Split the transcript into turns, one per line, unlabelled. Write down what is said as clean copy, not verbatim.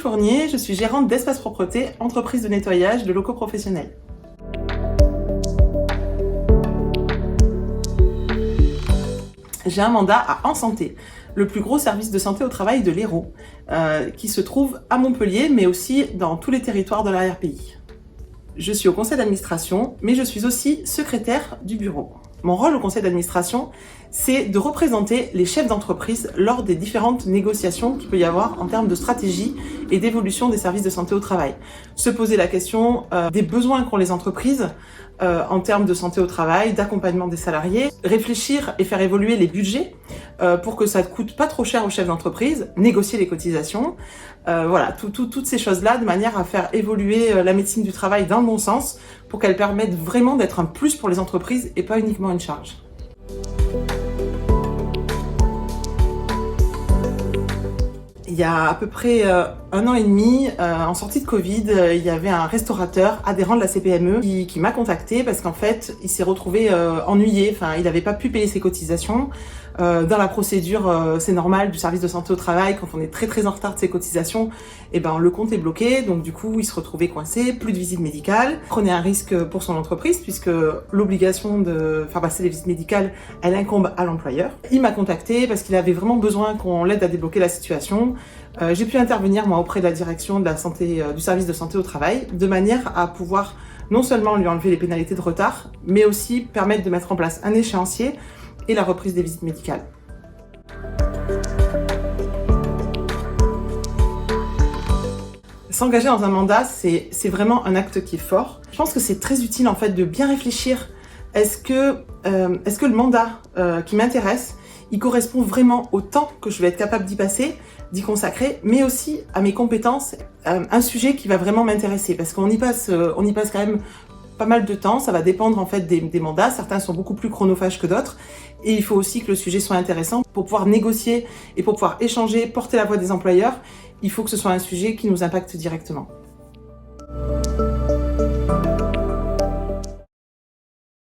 Cornier, je suis gérante d'Espace Propreté, entreprise de nettoyage de locaux professionnels. J'ai un mandat à En Santé, le plus gros service de santé au travail de l'Hérault, qui se trouve à Montpellier, mais aussi dans tous les territoires de l'arrière-pays. Je suis au conseil d'administration, mais je suis aussi secrétaire du bureau. Mon rôle au conseil d'administration, c'est de représenter les chefs d'entreprise lors des différentes négociations qu'il peut y avoir en termes de stratégie et d'évolution des services de santé au travail. Se poser la question des besoins qu'ont les entreprises en termes de santé au travail, d'accompagnement des salariés, réfléchir et faire évoluer les budgets pour que ça ne coûte pas trop cher aux chefs d'entreprise, négocier les cotisations, voilà, toutes ces choses-là de manière à faire évoluer la médecine du travail dans le bon sens pour qu'elle permette vraiment d'être un plus pour les entreprises et pas uniquement une charge. Il y a à peu près 1 an et demi, en sortie de Covid, il y avait un restaurateur adhérent de la CPME qui m'a contacté parce qu'en fait, il s'est retrouvé ennuyé. Enfin, il n'avait pas pu payer ses cotisations. Dans la procédure, c'est normal, du service de santé au travail, quand on est très en retard de ses cotisations, et ben le compte est bloqué. Donc du coup, il se retrouvait coincé, plus de visite médicale. Il prenait un risque pour son entreprise puisque l'obligation de faire passer les visites médicales, elle incombe à l'employeur. Il m'a contacté parce qu'il avait vraiment besoin qu'on l'aide à débloquer la situation. J'ai pu intervenir moi auprès de la direction de la santé, du service de santé au travail, de manière à pouvoir non seulement lui enlever les pénalités de retard, mais aussi permettre de mettre en place un échéancier et la reprise des visites médicales. S'engager dans un mandat, c'est vraiment un acte qui est fort. Je pense que c'est très utile en fait de bien réfléchir. Est-ce que le mandat qui m'intéresse, il correspond vraiment au temps que je vais être capable d'y passer, d'y consacrer, mais aussi à mes compétences, un sujet qui va vraiment m'intéresser, parce qu'on y passe quand même pas mal de temps. Ça va dépendre en fait des mandats. Certains sont beaucoup plus chronophages que d'autres, et il faut aussi que le sujet soit intéressant pour pouvoir négocier et pour pouvoir échanger, porter la voix des employeurs. Il faut que ce soit un sujet qui nous impacte directement.